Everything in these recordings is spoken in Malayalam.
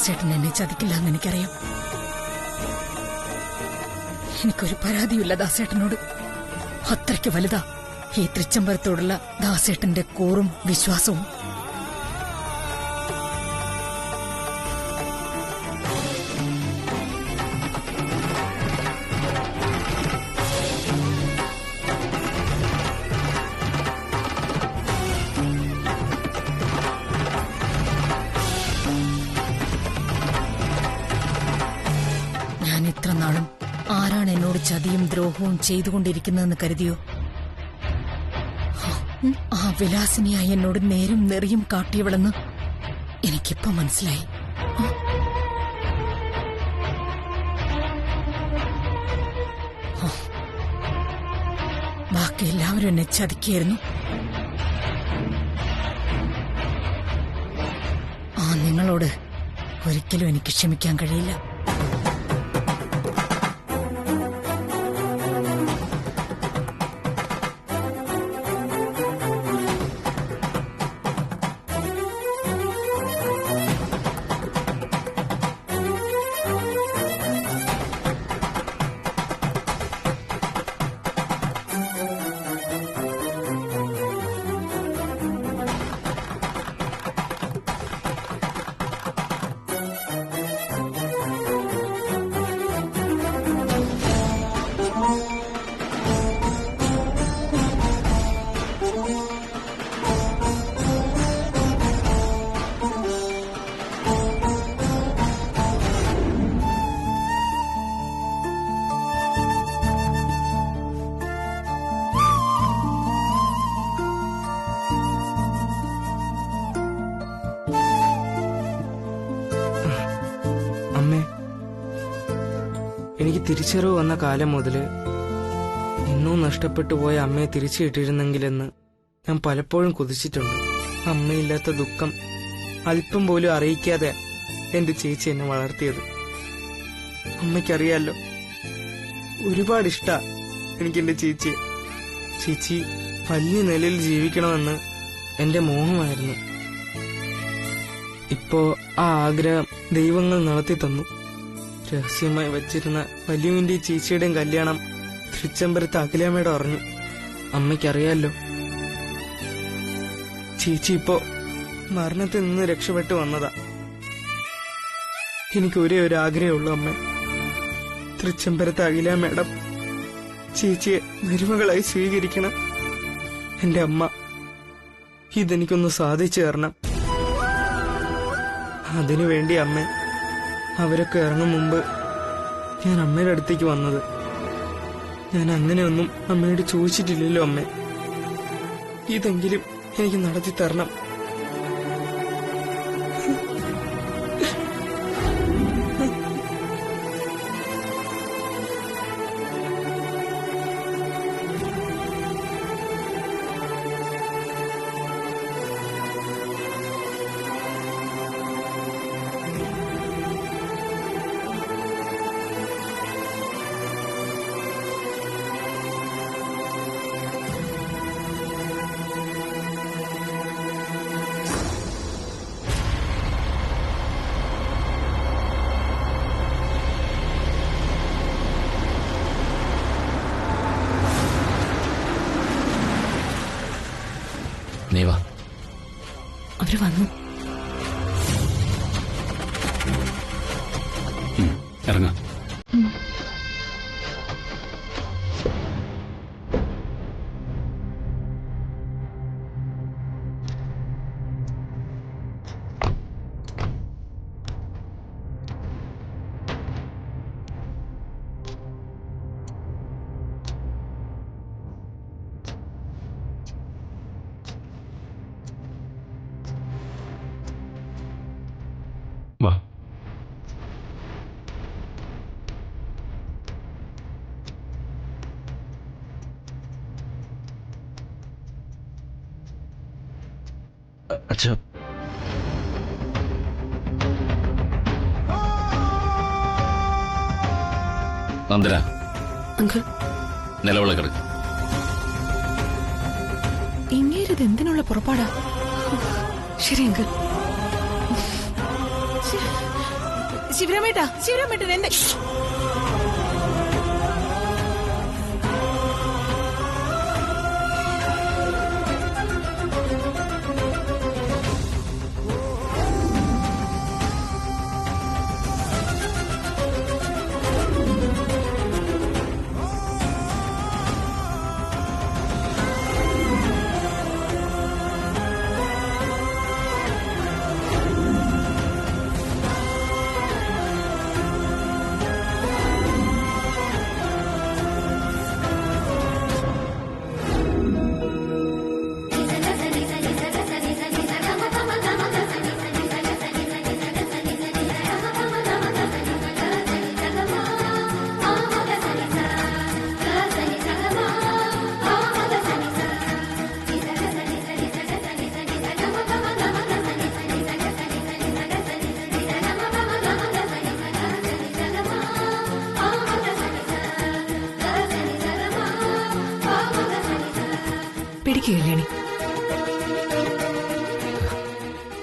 ദാസേട്ടൻ എന്നെ ചതിക്കില്ല എന്ന് എനിക്കറിയാം. എനിക്കൊരു പരാതിയില്ല ദാസേട്ടനോട്. അത്രയ്ക്ക് വലുതാ ഈ തൃച്ചംബരത്തോടുള്ള ദാസേട്ടന്റെ കൂറും വിശ്വാസവും. ഇത്ര നാളും ആരാണ് എന്നോട് ചതിയും ദ്രോഹവും ചെയ്തുകൊണ്ടിരിക്കുന്നതെന്ന് കരുതിയോ? ആ വിലാസിനിയായി എന്നോട് നേരും നെറിയും കാട്ടിയവളെന്ന് എനിക്കിപ്പോ മനസ്സിലായി. ബാക്കി എല്ലാവരും എന്നെ ചതിക്കായിരുന്നു. ആ നിങ്ങളോട് ഒരിക്കലും എനിക്ക് ക്ഷമിക്കാൻ കഴിയില്ല. എനിക്ക് തിരിച്ചറിവ് വന്ന കാലം മുതല് ഇന്നും നഷ്ടപ്പെട്ടു പോയ അമ്മയെ തിരിച്ചു കിട്ടിയിരുന്നെങ്കിലെന്ന് ഞാൻ പലപ്പോഴും കൊതിച്ചിട്ടുണ്ട്. അമ്മയില്ലാത്ത ദുഃഖം അല്പം പോലും അറിയിക്കാതെ എന്റെ ചേച്ചി എന്നെ വളർത്തിയത്. അമ്മയ്ക്കറിയാലോ, ഒരുപാട് ഇഷ്ടാ എനിക്ക് എന്റെ ചേച്ചിയെ. ചേച്ചി വലിയ നിലയിൽ ജീവിക്കണമെന്ന് എന്റെ മോഹമായിരുന്നു. ഇപ്പോ ആ ആഗ്രഹം ദൈവങ്ങൾ നടത്തി തന്നു. രഹസ്യമായി വച്ചിരുന്ന വലിയവിന്റെ ചേച്ചിയുടെയും കല്യാണം തൃച്ചംബരത്ത് അഖിലാമ്മയുടെ അറിഞ്ഞു. അമ്മയ്ക്കറിയാലോ, ചേച്ചി ഇപ്പോ മരണത്തിൽ നിന്ന് രക്ഷപ്പെട്ടു വന്നതാ. എനിക്ക് ഒരേ ഒരു ആഗ്രഹമുള്ളൂ അമ്മ, തൃച്ചംബരത്ത് അഖിലാമ്മയുടെ ചേച്ചിയെ മരുമകളായി സ്വീകരിക്കണം. എന്റെ അമ്മ, ഇതെനിക്കൊന്ന് സാധിച്ചു തരണം. അതിനുവേണ്ടി അമ്മ, അവരൊക്കെ ഇറങ്ങും മുമ്പ് ഞാൻ അമ്മയുടെ അടുത്തേക്ക് വന്നത്. ഞാൻ അങ്ങനെയൊന്നും അമ്മയോട് ചോദിച്ചിട്ടില്ലല്ലോ അമ്മേ. ഇതെങ്കിലും എനിക്ക് നടത്തി തരണം. അവര് വന്നു. ഇറങ്ങാം. വാ. അച്ഛാ, നന്ദന, അങ്കിൾ നിലവിള കിടക്ക്. ഇങ്ങേരത് എന്തിനുള്ള പുറപ്പാടാ? ശരി അങ്കിൾ. ശിവരാമേട്ടൻ എന്റെ പിടിക്കുക കല്യാണി.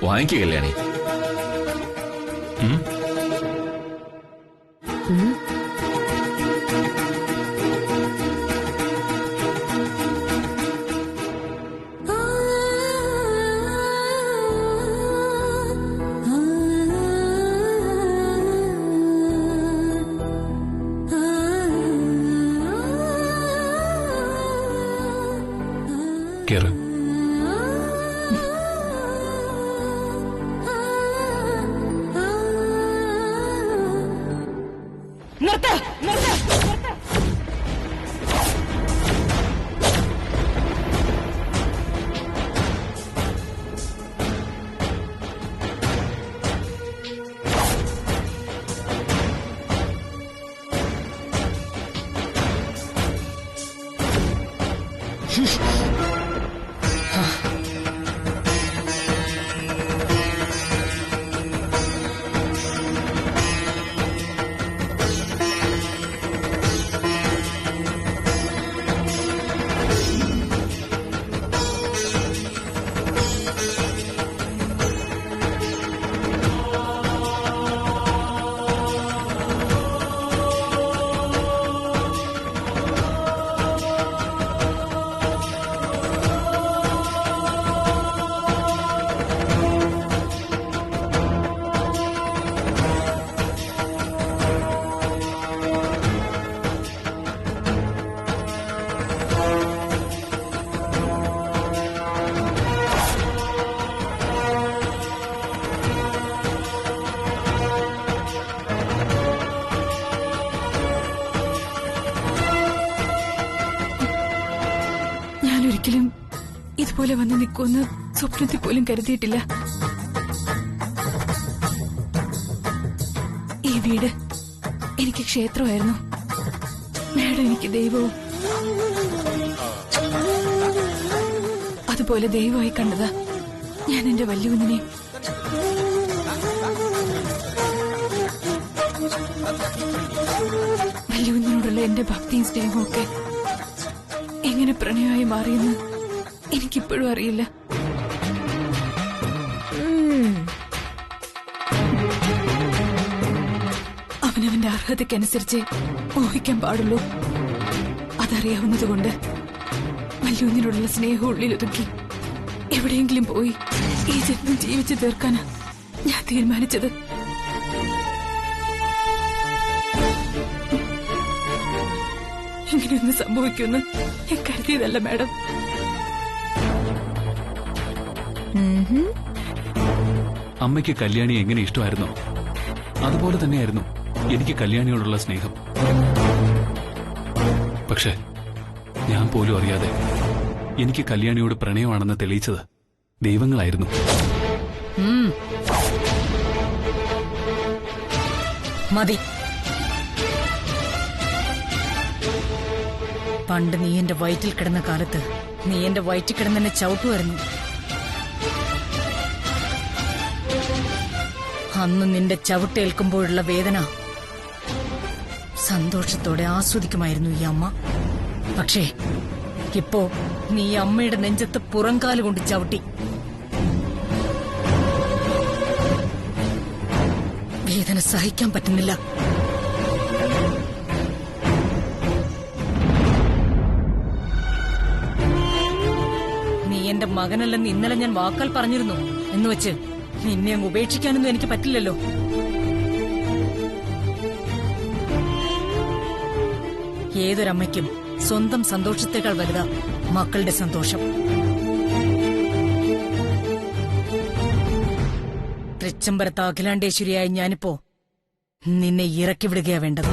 വാങ്ങിക്കുക കല്യാണി. കേറ്. നിർത്ത്. ഒരിക്കലും ഇതുപോലെ വന്ന് നിൽക്കുമെന്ന് സ്വപ്നത്തിൽ പോലും കരുതിയിട്ടില്ല. ഈ വീട് എനിക്ക് ക്ഷേത്രമായിരുന്നു, മേഡം എനിക്ക് ദൈവവും. അതുപോലെ ദൈവമായി കണ്ടതാ ഞാൻ എന്റെ വല്യുവിനെ. വല്യുവിനോടുള്ള എന്റെ ഭക്തിയും സ്നേഹവും ഒക്കെ എങ്ങനെ പ്രണയമായി മാറിയെന്ന് എനിക്കിപ്പോഴും അറിയില്ല. അവനവന്റെ അർഹതയ്ക്കനുസരിച്ച് മോഹിക്കാൻ പാടുള്ളൂ. അതറിയാവുന്നതുകൊണ്ട് വല്യുവിനോടുള്ള സ്നേഹം ഉള്ളിലൊതുക്കി എവിടെയെങ്കിലും പോയി ഈ ജന്മം ജീവിച്ചു തീർക്കാനാ ഞാൻ തീരുമാനിച്ചത്. ഇങ്ങനെയൊന്നും സംഭവിക്കുമെന്ന് ഞാൻ കരുതിയതല്ല മാഡം. അമ്മയ്ക്ക് കല്യാണി എങ്ങനെ ഇഷ്ടമായിരുന്നോ അതുപോലെ തന്നെയായിരുന്നു എനിക്ക് കല്യാണിയോടുള്ള സ്നേഹം. പക്ഷെ ഞാൻ പോലും അറിയാതെ എനിക്ക് കല്യാണിയോട് പ്രണയമാണെന്ന് തെളിയിച്ചത് ദൈവങ്ങളായിരുന്നു. മതി. പണ്ട് നീ എന്റെ വയറ്റിൽ കിടന്ന കാലത്ത് നീ എന്റെ വയറ്റിൽ കിടന്നെന്നെ ചവിട്ടുമായിരുന്നു. അന്ന് നിന്റെ ചവിട്ടേൽക്കുമ്പോഴുള്ള വേദന സന്തോഷത്തോടെ ആസ്വദിക്കുമായിരുന്നു ഈ അമ്മ. പക്ഷേ ഇപ്പോ നീ അമ്മയുടെ നെഞ്ചത്ത് പുറംകാല് കൊണ്ട് ചവിട്ടി. വേദന സഹിക്കാൻ പറ്റുന്നില്ല. നീ എന്റെ മകനല്ലെന്ന് ഇന്നലെ ഞാൻ വാക്കാൽ പറഞ്ഞിരുന്നു എന്ന് വെച്ച് നിന്നെ അങ്ങ് ഉപേക്ഷിക്കാനൊന്നും എനിക്ക് പറ്റില്ലല്ലോ. ഏതൊരമ്മയ്ക്കും സ്വന്തം സന്തോഷത്തേക്കാൾ വലുതാ മക്കളുടെ സന്തോഷം. തൃച്ചംബരത്ത് അഖിലാണ്ടേശ്വരിയായി ഞാനിപ്പോ നിന്നെ ഇറക്കി വിടുകയാ വേണ്ടത്.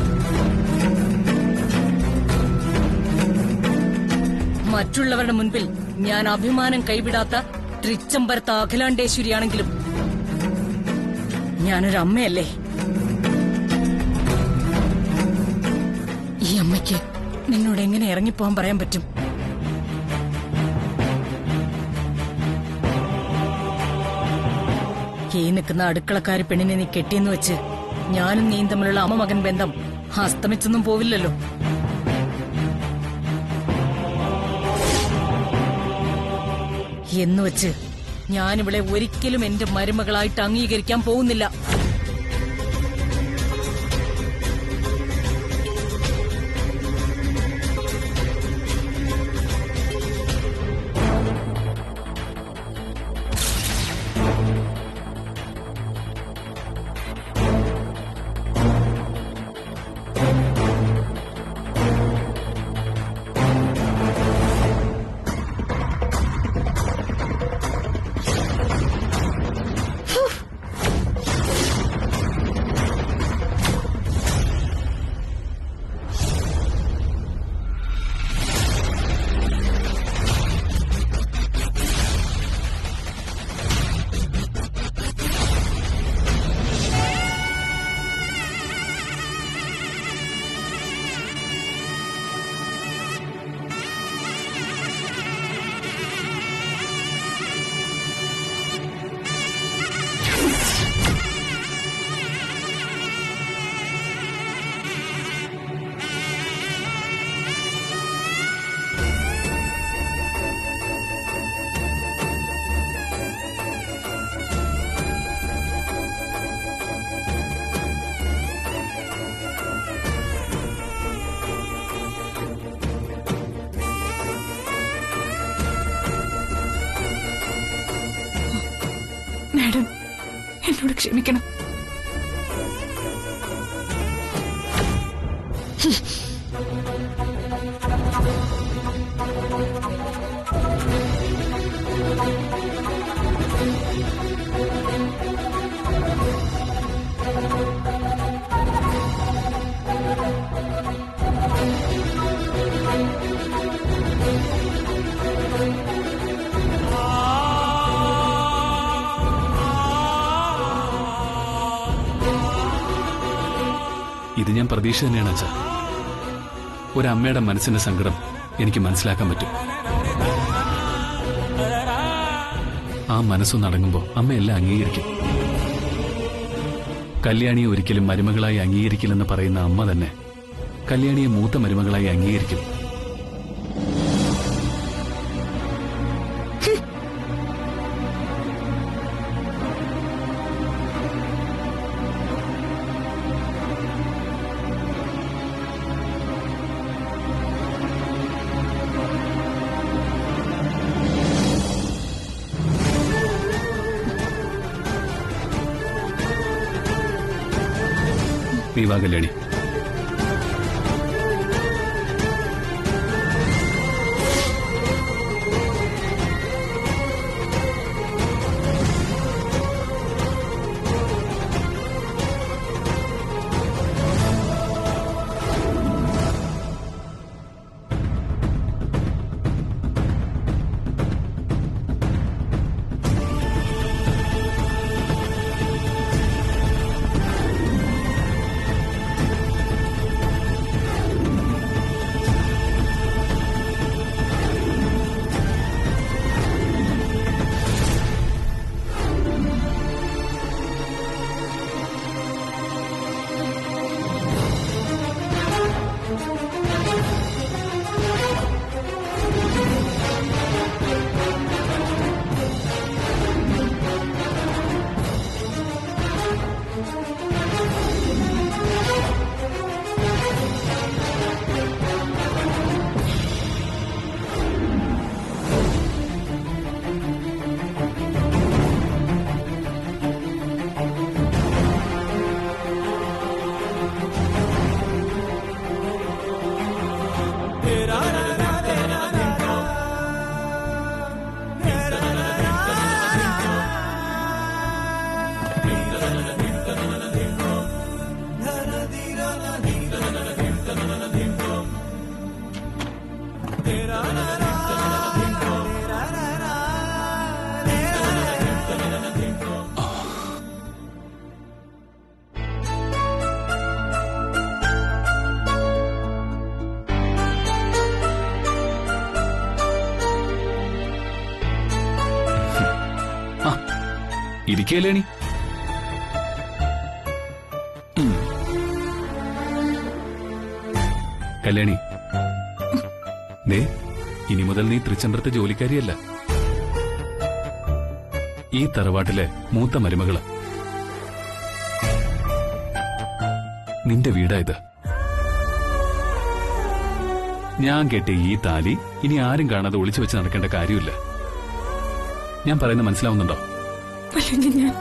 മറ്റുള്ളവരുടെ മുൻപിൽ ഞാൻ അഭിമാനം കൈവിടാത്ത തൃച്ചംബരത്ത് അഖിലാണ്ടേശ്വരിയാണെങ്കിലും ഞാനൊരു അമ്മയല്ലേ. ഈ അമ്മയ്ക്ക് നിന്നോട് എങ്ങനെ ഇറങ്ങിപ്പോവാൻ പറയാൻ പറ്റും? ഈ നിൽക്കുന്ന അടുക്കളക്കാരി പെണ്ണിനെ നീ കെട്ടിയെന്ന് വെച്ച് ഞാനും നീയും തമ്മിലുള്ള അമ്മ മകൻ ബന്ധം അസ്തമിച്ചൊന്നും പോവില്ലല്ലോ. എന്നുവെച്ച് ഞാനിവളെ ഒരിക്കലും എന്റെ മരുമകളായിട്ട് അംഗീകരിക്കാൻ പോകുന്നില്ല. മാഡം, എന്നോട് ക്ഷമിക്കണം. ഇത് ഞാൻ പ്രതീക്ഷ തന്നെയാണ് അച്ഛാ. ഒരമ്മയുടെ മനസ്സിന്റെ സങ്കടം എനിക്ക് മനസ്സിലാക്കാൻ പറ്റും. ആ മനസ്സൊന്നടങ്ങുമ്പോ അമ്മയെല്ലാം അംഗീകരിക്കും. കല്യാണിയെ ഒരിക്കലും മരുമകളായി അംഗീകരിക്കില്ലെന്ന് പറയുന്ന അമ്മ തന്നെ കല്യാണിയെ മൂത്ത മരുമകളായി അംഗീകരിക്കും. നീ വാ കല്യാണി. ഇരിക്കല്ലേണി. കല്യാണി, ദേ ഇനി മുതൽ നീ തൃച്ചംബരത്തെ ജോലിക്കാരിയല്ല, ഈ തറവാട്ടിലെ മൂത്ത മരുമകള്. നിന്റെ വീടായത്. ഞാൻ കെട്ടിയ ഈ താലി ഇനി ആരും കാണാതെ ഒളിച്ചു വെച്ച് നടക്കേണ്ട കാര്യമില്ല. ഞാൻ പറയുന്നത് മനസ്സിലാവുന്നുണ്ടോ? അല്ലെങ്കിൽ ഞാൻ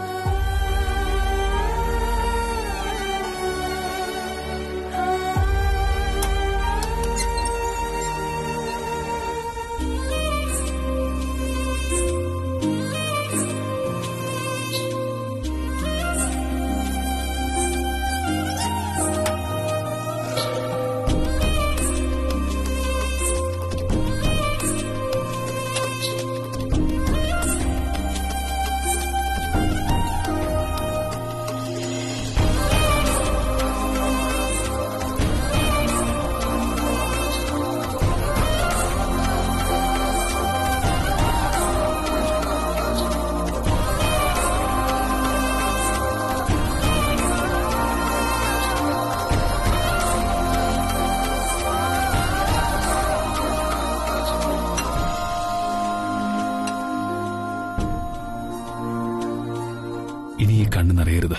ഇനി ഈ കണ്ണ് നിറയരുത്.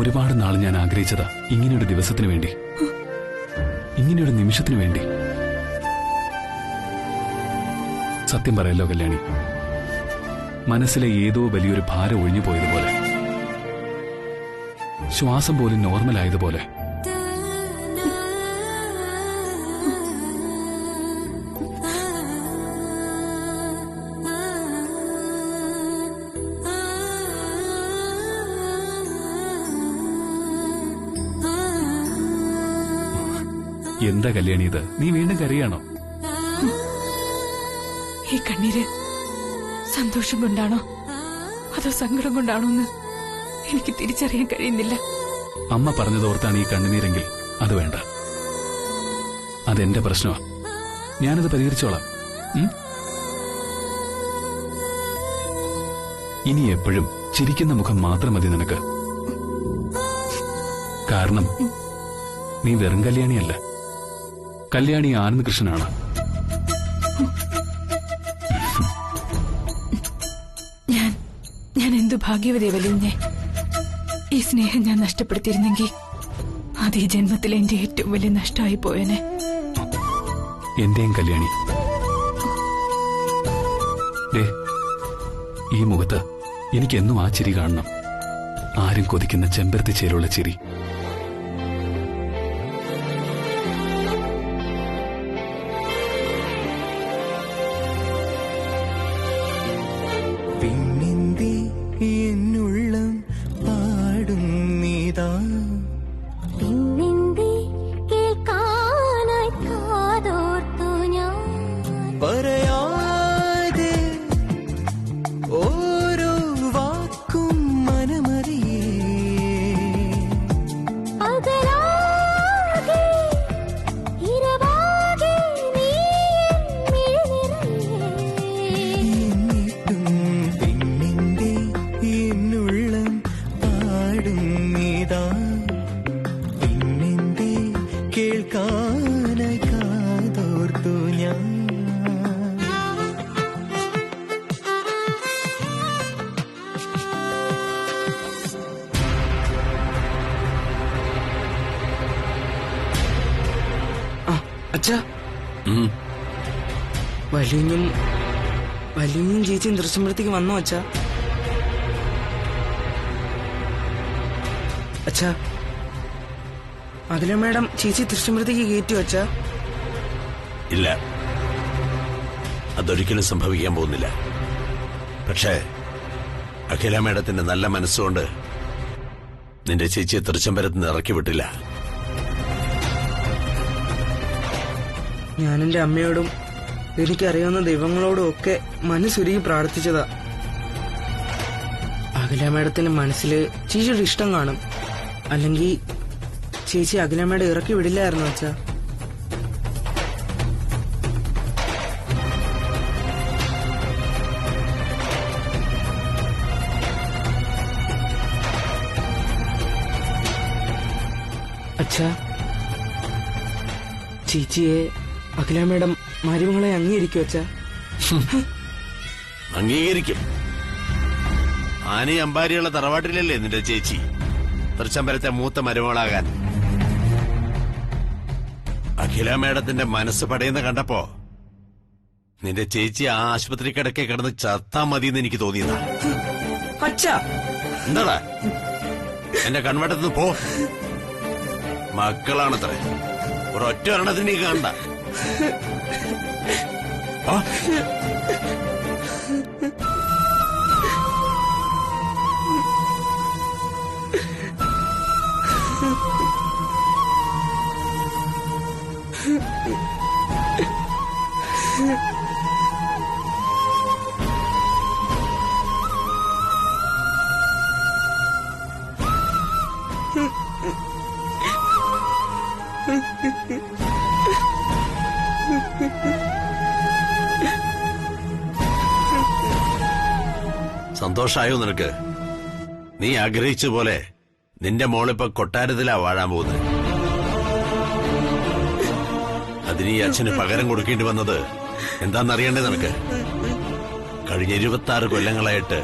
ഒരുപാട് നാൾ ഞാൻ ആഗ്രഹിച്ചതാ ഇങ്ങനെയൊരു ദിവസത്തിന് വേണ്ടി, ഇങ്ങനെയൊരു നിമിഷത്തിന് വേണ്ടി. സത്യം പറയല്ലോ കല്യാണി, മനസ്സിലെ ഏതോ വലിയൊരു ഭാരം ഒഴിഞ്ഞു പോയതുപോലെ, ശ്വാസം പോലും നോർമലായതുപോലെ. എന്താ കല്യാണി ഇത്? നീ വീണ്ടും കരയാണോ? ഈ കണ്ണീര് സന്തോഷം കൊണ്ടാണോ അതോ സങ്കടം കൊണ്ടാണോ എന്ന് എനിക്ക് തിരിച്ചറിയാൻ കഴിയുന്നില്ല. അമ്മ പറഞ്ഞതോർത്താണ് ഈ കണ്ണുനീരെങ്കിൽ അത് വേണ്ട. അതെന്റെ പ്രശ്നമാ, ഞാനത് പരിഹരിച്ചോളാം. ഇനി എപ്പോഴും ചിരിക്കുന്ന മുഖം മാത്രം മതി നിനക്ക്. കാരണം നീ വെറും കല്യാണിയല്ല, കല്യാണി ആനന്ദകൃഷ്ണനാണ്. ഞാൻ എന്തു ഭാഗ്യവതിയവല്ലേ. ഈ സ്നേഹം ഞാൻ നഷ്ടപ്പെടുത്തിയിരുന്നെങ്കിൽ അത് ഈ ജന്മത്തിലെ എന്റെ ഏറ്റവും വലിയ നഷ്ടമായി പോയനെ. എന്റെയും കല്യാണി. ഈ മുഖത്ത് എനിക്കെന്നും ആ ചിരി കാണണം, ആരും കൊതിക്കുന്ന ചെമ്പരത്തി ചേരുള്ള ചിരി. പിന്നെന്തി എന്നുള്ളം പാടുന്നിതാ, പിന്നെന്തി കേൾക്കാനായി കാതോർത്തു ഞാൻ, പറയാതെ ഓരോ വാക്കും മനമറിയേ, പകലാകെ ഇരവാകെ നീ മിഴിനിറയേ. എന്നിട്ടും പിന്നെന്തി എന്നുള്ളം പാടുന്നിതാ, പിന്നെന്തി കേൾക്കാനായി കാതോർത്തു ഞാൻ. അച്ഛാ, വലിയും ചേച്ചിയും ദൃശ്യമ്പലത്തേക്ക് വന്നോ അച്ഛാ? അച്ഛാ, അഖില മേഡം ചേച്ചി ദൃശ്യമ്പലത്തേക്ക് കയറ്റിയോ അച്ഛാ? ഇല്ല, അതൊരിക്കലും സംഭവിക്കാൻ പോകുന്നില്ല. പക്ഷേ അഖില മേഡത്തിന്റെ നല്ല മനസ്സുകൊണ്ട് നിന്റെ ചേച്ചിയെ തൃച്ചംബരത്ത് നിന്ന് ഇറക്കി വിട്ടില്ല. ഞാൻ എന്റെ അമ്മയോടും എനിക്കറിയാവുന്ന ദൈവങ്ങളോടും ഒക്കെ മനസ്സുരുകി പ്രാർത്ഥിച്ചതാ. അഖില മേഡത്തിന്റെ മനസ്സിൽ ചേച്ചിയുടെ ഇഷ്ടം കാണും, അല്ലെങ്കിൽ ചേച്ചി അഖില മേഡം ഇറക്കി വിടില്ലായിരുന്നു അച്ഛാ. അച്ഛാ, ചേച്ചിയെ അഖില മേഡം മരുമകളെ അംഗീകരിക്കും അച്ഛാ? അംഗീകരിക്കും. ആനയും അമ്പാരിയുള്ള തറവാട്ടിലല്ലേ നിന്റെ ചേച്ചി തൃച്ചംബരത്തെ മൂത്ത മരുമകളാകാൻ. അഖില മേഡത്തിന്റെ മനസ്സ് പടയുന്ന കണ്ടപ്പോ നിന്റെ ചേച്ചി ആ ആശുപത്രി കിടക്കെ കിടന്ന് ചത്താ മതിയെന്ന് എനിക്ക് തോന്നിയതാ. അച്ഛാ, എന്താടാ എന്റെ കൺവട്ടത്തുനിന്ന് പോ. മക്കളാണത്രേ, ഒരൊറ്റ ഒരെണ്ണത്തിന് നീ കാണണ്ട. സന്തോഷായോ നിനക്ക്? നീ ആഗ്രഹിച്ച പോലെ നിന്റെ മോളിപ്പോ കൊട്ടാരത്തിലാ വാഴാൻ പോകുന്നത്. അതിന് ഈ അച്ഛന് പകരം കൊടുക്കേണ്ടി വന്നത് എന്താണെന്നറിയണ്ടേ നിനക്ക്? കഴിഞ്ഞ 26 കൊല്ലങ്ങളായിട്ട്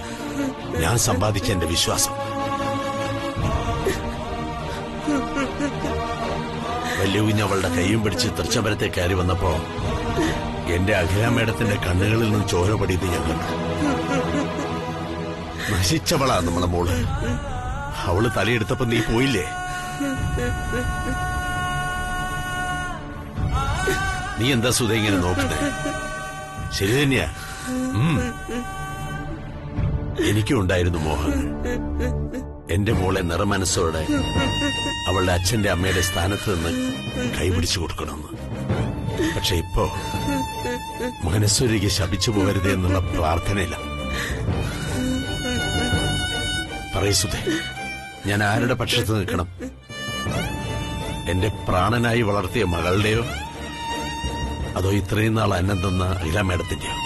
ഞാൻ സമ്പാദിച്ച എന്റെ വിശ്വാസം. വലിയ കുഞ്ഞ് അവളുടെ കൈയും പിടിച്ച് തൃച്ചംബരത്തെ കയറി വന്നപ്പോ എന്റെ അഖില മേഡത്തിന്റെ കണ്ണുകളിൽ നിന്ന് ചോര പടിയത് ഞാൻ കണ്ടു. നശിച്ചവളാ നമ്മളെ മോള്. അവള് തലയെടുത്തപ്പോ നീ പോയില്ലേ? നീ എന്താ സുധ ഇങ്ങനെ നോക്കണേ? ശരി തന്നെയാ. എനിക്കും ഉണ്ടായിരുന്നു മോഹങ്ങൾ. എന്റെ മോളെ നിറമനസ്സോടെ അവളുടെ അച്ഛന്റെ അമ്മയുടെ സ്ഥാനത്ത് നിന്ന് കൈപിടിച്ചു കൊടുക്കണമെന്ന്. പക്ഷെ ഇപ്പോ മനസ്സൊരുക്കി ശപിച്ചു പോകരുതേ എന്നുള്ള പ്രാർത്ഥനയില്ല. പറയൂ സുധേ, ഞാൻ ആരുടെ പക്ഷത്ത് നിൽക്കണം? എന്റെ പ്രാണനായി വളർത്തിയ മകളുടെയോ അതോ ഇത്രയും നാൾ അന്നം തന്ന അഖില മേഡത്തിന്റെയോ?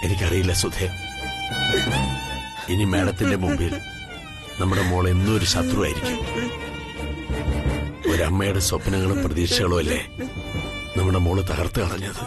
എനിക്കറിയില്ല സുധേ. ഇനി മേഡത്തിന്റെ മുമ്പിൽ നമ്മുടെ മോൾ എന്നും ഒരു ശത്രുവായിരിക്കും. ഒരമ്മയുടെ സ്വപ്നങ്ങളും പ്രതീക്ഷകളും അല്ലേ നമ്മുടെ മോള് തകർത്ത് കളഞ്ഞത്.